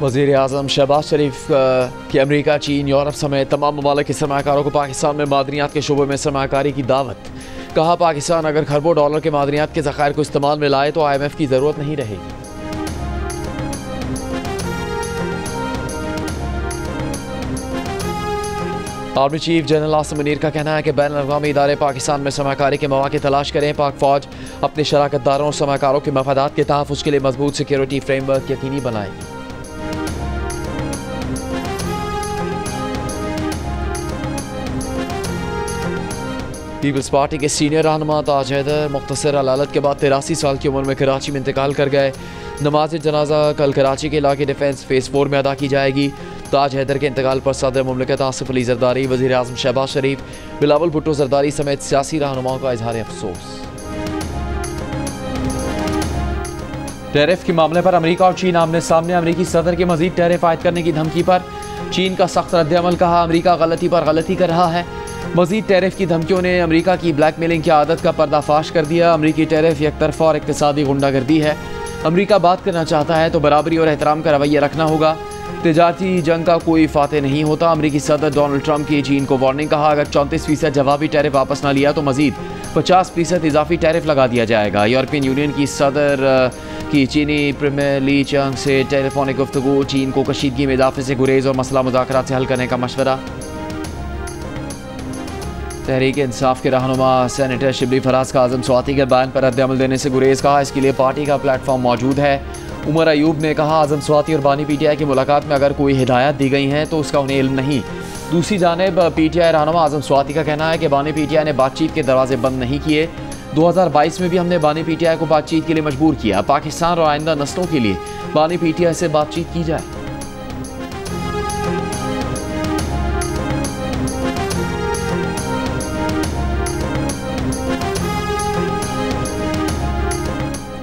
वज़ीर आज़म शहबाज शरीफ की अमरीका, चीन, यूरोप समेत तमाम ममालिक के सरमाकारों को पाकिस्तान में मादनियात के शोबे में सरमाकारी की दावत। कहा, पाकिस्तान अगर खरबों डॉलर के मादनियात के ज़खायर को इस्तेमाल में लाए तो IMF की ज़रूरत नहीं रहेगी। Army chief general Asim Munir का कहना है कि बैन अवी इदारे पाकिस्तान में सरमाकारी के मौके तलाश करें। पाक फौज अपने शराकतदारों और सरमाकारों के मफादात के तहफ़्फ़ुज़ के लिए मजबूत सिक्योरिटी फ्रेमवर्क यकीनी बनाएगी। पीपल्स पार्टी के सीनियर रहनुमा ताज हैदर मुख्तसर अलालत के बाद 83 साल की उम्र में कराची में इंतकाल कर गए। नमाज जनाजा कल कराची के इलाके डिफेंस फेज़ 4 में अदा की जाएगी। ताज हैदर के इंतकाल पर सदर मुमलिकत आसिफ अली जरदारी, वज़ीर आज़म शहबाज शरीफ, बिलावल भुट्टो जरदारी समेत सियासी रहनुमाओं का इजहार अफसोस। टैरिफ के मामले पर अमरीका और चीन आमने सामने। अमरीकी सदर के मजीद टैरिफ आयद करने की धमकी पर चीन का सख्त रद्द-ए-अमल। कहा, अमरीका गलती पर गलती कर रहा है। मजीद टैरिफ की धमकियों ने अमरीका की ब्लैकमेलिंग की आदत का पर्दाफाश कर दिया। अमरीकी टैरिफ एक तरफा और इक्तिसादी गुंडागर्दी है। अमरीका बात करना चाहता है तो बराबरी और एहतराम का रवैया रखना होगा। तिजारती जंग का कोई फाते नहीं होता। अमरीकी सदर डोनाल्ड ट्रंप की चीन को वार्निंग। कहा, अगर 34% जवाबी टैरिफ वापस ना लिया तो मजीद 50% इजाफी टैरिफ लगा दिया जाएगा। यूरोपियन यूनियन की सदर की चीनी प्रीमियर ली चंग से टेलीफोनिक गुफ्तगू। चीन को कशीदगी में इजाफे से गुरेज और मसला मुज़ाकरात से हल करने का मशवरा। तहरीक इंसाफ के रहनुमा सेनेटर शिबली फराज का आज़म स्वाति के बयान पर रद्द-ए-अमल देने से गुरेज। कहा, इसके लिए पार्टी का प्लेटफॉर्म मौजूद है। उमर अयूब ने कहा, आज़म स्वाति और बानी PTI की मुलाकात में अगर कोई हिदायत दी गई हैं तो उसका उन्हें इल्म नहीं। दूसरी जानिब PTI रहनुमा आज़म स्वाति का कहना है कि बानी PTI ने बातचीत के दरवाजे बंद नहीं किए। 2022 में भी हमने बानी PTI को बातचीत के लिए मजबूर किया। पाकिस्तान और आइंदा नस्लों के लिए बानी PTI से बातचीत की जाए।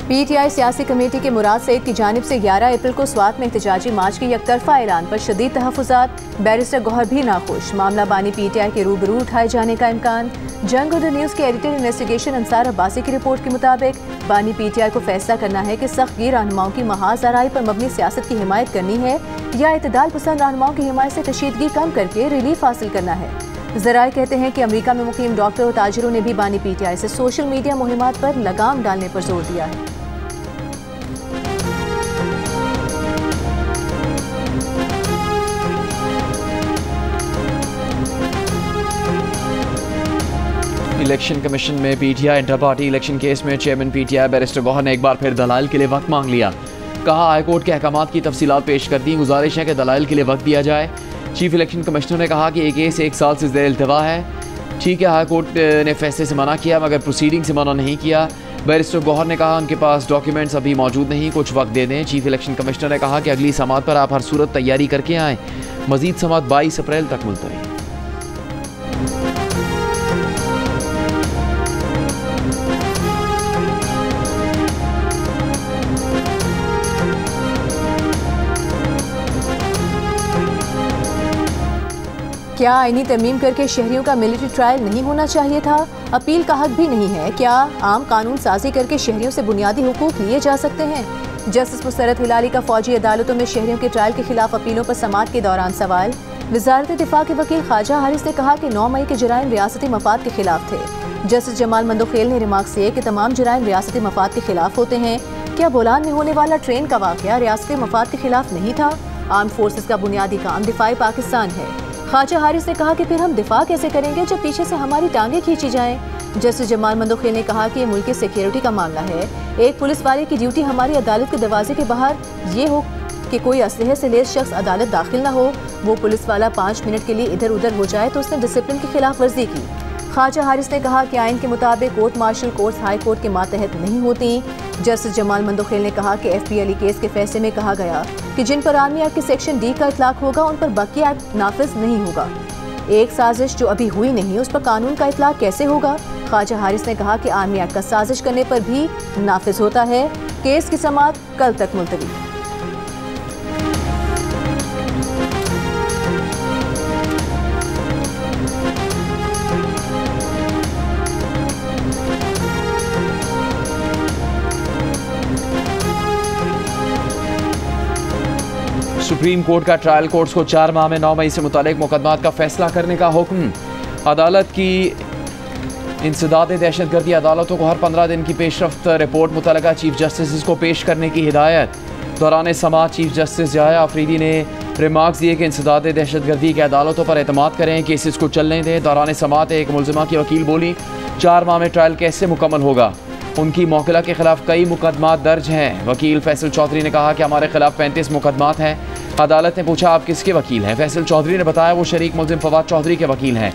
PTI सियासी कमेटी के मुराद सईद की जानिब से 11 अप्रैल को स्वात में एहतजाजी मार्च के यकतरफा ऐलान पर शदीद तहफ़्फ़ुज़ात। बैरिस्टर गौहर भी नाखुश। मामला बानी PTI के रूबरू उठाए जाने का इम्कान। जंग और द न्यूज़ के एडिटर इन्वेस्टिगेशन अंसार अब्बासी की रिपोर्ट के मुताबिक बानी PTI को फैसला करना है कि सख्तगीर रहनुमाओं की महाज आराई पर मबनी सियासत की हिमायत करनी है या इतदाल पसंद रहनुमाओं की हिमायत से कशीदगी कम करके रिलीफ हासिल करना है। ज़राए कहते हैं कि अमरीका में मुकीम डॉक्टर और ताजिरों ने भी बानी PTI से सोशल मीडिया मुहिमात पर लगाम डालने पर जोर दिया है। इलेक्शन कमीशन में PTI inter party election case में चेयरमैन PTI बैरिस्टर गौहर ने एक बार फिर दलाइल के लिए वक्त मांग लिया। कहा, हाईकोर्ट के अहकामात की तफसीलात पेश कर दी। गुजारिश है कि दलाइल के लिए वक्त दिया जाए। चीफ इलेक्शन कमिश्नर ने कहा कि ये केस 1 साल से ज़ेर इल्तवा है। ठीक है, हाईकोर्ट ने फैसले से मना किया मगर प्रोसीडिंग से मना नहीं किया। बैरिस्टर गौहर ने कहा, उनके पास डॉक्यूमेंट्स अभी मौजूद नहीं, कुछ वक्त दे दें। चीफ इलेक्शन कमिश्नर ने कहा कि अगली समात पर आप हर सूरत तैयारी करके आएँ। मजीद समात 22 अप्रैल तक मुलतवी। क्या आईनी तरमीम करके शहरियों का मिलिट्री ट्रायल नहीं होना चाहिए था? अपील का हक भी नहीं है? क्या आम कानून साजी करके शहरियों से बुनियादी हुकूक लिए जा सकते हैं? जस्टिस मुसरत हिलाली का फौजी अदालतों में शहरियों के ट्रायल के खिलाफ अपीलों पर समाअत के दौरान सवाल। वजारत दिफा के वकील ख्वाजा हारिस ने कहा कि 9 मई के जराइम रियासती मफाद के खिलाफ थे। जस्टिस जमाल मंदोखेल ने रिमार्क किए कि तमाम जराइम रियासती मफाद के खिलाफ होते हैं। क्या बोलान में होने वाला ट्रेन का वाकया रियासती मफाद के खिलाफ नहीं था? आर्म फोर्सेज का बुनियादी काम दिफाई पाकिस्तान है। ख्वाजा हारिस ने कहा कि फिर हम दिफा कैसे करेंगे जब पीछे से हमारी टांगें खींची जाएं। जस्टिस जमाल मंदोखेल ने कहा कि ये मुल्क की सिक्योरिटी का मामला है। एक पुलिस वाले की ड्यूटी हमारी अदालत के दरवाजे के बाहर ये हो कि कोई असलहे से लैस शख्स अदालत दाखिल न हो। वो पुलिस वाला 5 मिनट के लिए इधर उधर हो जाए तो उसने डिसिप्लिन की खिलाफ वर्जी की। ख्वाजा हारिस ने कहा कि आइन के मुताबिक court martial courts high court के मातहत नहीं होती। जस्टिस जमाल मंदोखेल ने कहा कि FP अली केस के फैसले में कहा गया कि जिन पर आर्मी एक्ट के सेक्शन D का इतलाक होगा उन पर बकी एक्ट नाफिज नहीं होगा। एक साजिश जो अभी हुई नहीं उस पर कानून का इतलाक कैसे होगा? ख्वाजा हारिस ने कहा कि आर्मी एक्ट का साजिश करने पर भी नाफिज होता है। केस की समाअत कल तक मुलतवी। सुप्रीम कोर्ट का ट्रायल कोर्ट्स को 4 माह में 9 मई से मुतालिक मुकदमात का फैसला करने का हुक्म। अदालत की इंसदाद दहशतगर्दी अदालतों को हर 15 दिन की पेशरफ्त रिपोर्ट मुतल्लिका चीफ जस्टिस को पेश करने की हिदायत। दौरान समाअत चीफ जस्टिस जाया अफरीदी ने रिमार्क्स दिए कि इंसदाद दहशतगर्दी के अदालतों पर एतमाद करें, केसेस को चलने दें। दौरान समाअत एक मुलजिमा की वकील बोली, 4 माह में ट्रायल कैसे मुकम्मल होगा, उनकी मौकिला के खिलाफ कई मुकदमात दर्ज हैं। वकील फैसल चौधरी ने कहा कि हमारे खिलाफ 35 मुकदमात हैं। अदालत ने पूछा, आप किसके वकील हैं? फैसल चौधरी ने बताया वो शरीक मुलजिम फवाद चौधरी के वकील हैं।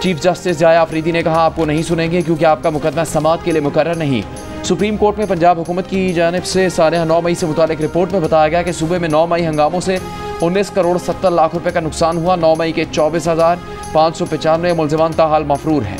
चीफ जस्टिस जाया अफरीदी ने कहा, आपको नहीं सुनेंगे क्योंकि आपका मुकदमा समाअत के लिए मुकर्रर नहीं। सुप्रीम कोर्ट में पंजाब हुकूमत की जानिब से सालिया 9 मई से मुतालिक रिपोर्ट में बताया गया कि सूबे में 9 मई हंगामों से 19 करोड़ 70 लाख रुपए का नुकसान हुआ। 9 मई के 24,595 मुलजिमान ताहाल मफरूर हैं।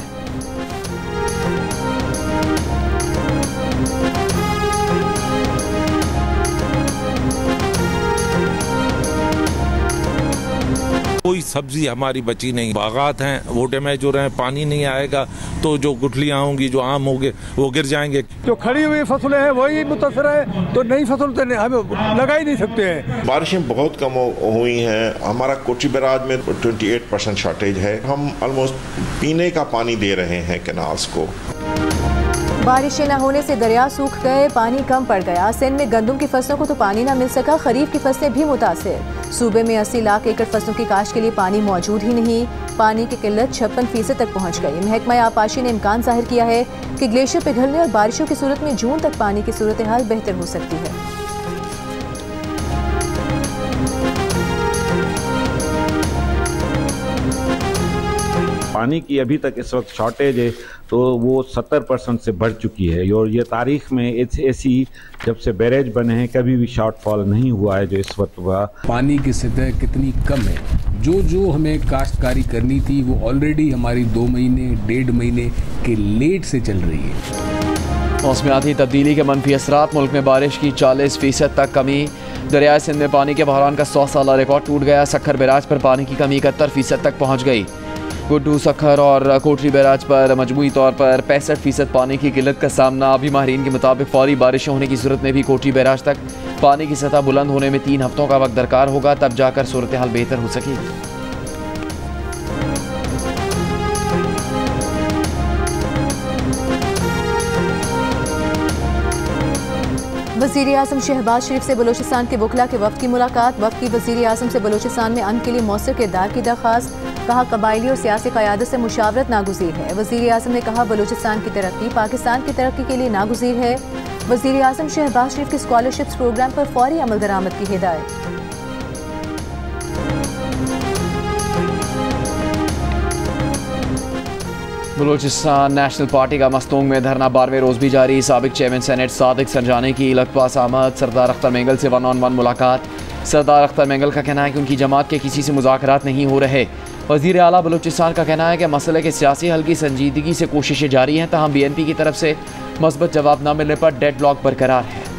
कोई सब्जी हमारी बची नहीं, बागात हैं वो डैमेज हो रहे हैं, पानी नहीं आएगा तो जो गुठलियाँ होंगी, जो आम होंगे वो गिर जाएंगे। जो खड़ी हुई फसलें हैं वही मुतासर है, तो नई फसल तो हम लगा ही नहीं सकते हैं। बारिशें बहुत कम हुई हैं। हमारा कोची बैराज में 28% शॉर्टेज है। हम ऑलमोस्ट पीने का पानी दे रहे हैं कैनाल्स को। बारिशें न होने से दरिया सूख गए, पानी कम पड़ गया। सिंध में गंदम की फसलों को तो पानी न मिल सका, खरीफ की फसलें भी मुतासिर। सूबे में 80 लाख एकड़ फसलों की काश्त के लिए पानी मौजूद ही नहीं। पानी की किल्लत 56% तक पहुंच गई। महकमा आबपाशी ने इम्कान जाहिर किया है कि ग्लेशियर पिघलने और बारिशों की सूरत में जून तक पानी की सूरत हाल बेहतर हो सकती है। पानी की अभी तक इस वक्त शॉर्टेज है तो वो 70% से बढ़ चुकी है और ये तारीख में ऐसी जब से बैरेज बने हैं कभी भी शॉर्टफॉल नहीं हुआ है जो इस वक्त हुआ। पानी की सतह कितनी कम है, जो हमें काश्तकारी करनी थी वो ऑलरेडी हमारी 2 महीने 1.5 महीने के लेट से चल रही है। मौसमियाती तब्दीली के मनफी असरात, मुल्क में बारिश की 40% तक कमी। दरियाए सिंध में पानी के बहरान का 100 साला रिकॉर्ड टूट गया। सखर बैराज पर पानी की कमी 71% तक पहुँच गई। गुड्डू, सखर और कोटरी बैराज पर मजमूई तौर पर 65% पानी की किल्लत का सामना। अभी माहिरीन के मुताबिक फौरी बारिशें होने की सूरत में भी कोटरी बैराज तक पानी की सतह बुलंद होने में 3 हफ्तों का वक्त दरकार होगा, तब जाकर सूरत हाल बेहतर हो सकेगी। वज़ीर आज़म शहबाज शरीफ से बलोचिस्तान के वकला के वफ़द की मुलाकात। वफ़द की वज़ीर आज़म से बलोचिस्तान में अमन के लिए मौसर किरदार की दरख्वास्त। कहा, कबायली और सियासी क़यादत से मुशावरत नागुज़ीर है। वज़ीर आज़म ने कहा, बलोचिस्तान की तरक्की पाकिस्तान की तरक्की के लिए नागुज़ीर है। वज़ीर आज़म शहबाज शरीफ के स्कॉलरशिप्स प्रोग्राम पर फौरी अमल दरामद की हिदायत। बलूचिस्तान नेशनल पार्टी का मस्तूंग में धरना 12वें रोज़ भी जारी। साबिक चेयरमैन सेनेट सादिक सरजानी की लकपास आमद। सरदार अख्तर मेंगल से 1-on-1 मुलाकात। सरदार अख्तर मेंगल का कहना है कि उनकी जमात के किसी से मुज़ाकरात नहीं हो रहे। वज़ीर आला बलूचिस्तान का कहना है कि मसले के सियासी हल की संजीदगी से कोशिशें जारी हैं, तहम BNP की तरफ से मस्बत जवाब न मिलने पर डेडलॉक बरकरार है।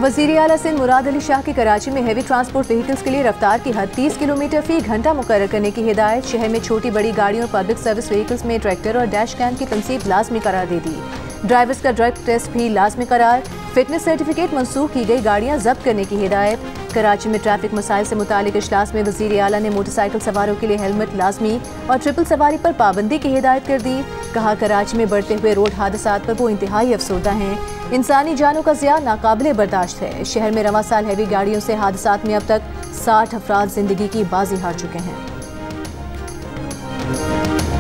वज़ीर आला सिंध मुराद अली शाह की कराची में हेवी ट्रांसपोर्ट व्हीकल्स के लिए रफ्तार की हद 30 किलोमीटर फी घंटा मुकर्रर करने की हिदायत। शहर में छोटी बड़ी गाड़ियों और पब्लिक सर्विस व्हीकल्स में ट्रैक्टर और डैश कैम की तनसीब लाजमी करार दे दी। ड्राइवर्स का ड्रग टेस्ट भी लाजमी करार। फिटनेस सर्टिफिकेट मंसूख की गई गाड़ियां जब्त करने की हिदायत। कराची में ट्रैफिक मसाइल से मुतालिक इजलास में वज़ीर आला ने मोटरसाइकिल सवारों के लिए हेलमेट लाजमी और ट्रिपल सवारी पर पाबंदी की हिदायत कर दी। कहा, कराची में बढ़ते हुए रोड हादसात पर वो इंतहाई अफसोदा हैं। इंसानी जानों का ज़िया नाकाबिले बर्दाश्त है। शहर में रवां साल हैवी गाड़ियों से हादसात में अब तक 60 अफराद जिंदगी की बाजी हार चुके हैं।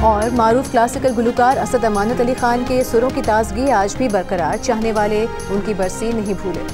और मारूफ क्लासिकल गुलकार असद अमानत अली खान के सुरों की ताजगी आज भी बरकरार। चाहने वाले उनकी बरसी नहीं भूले।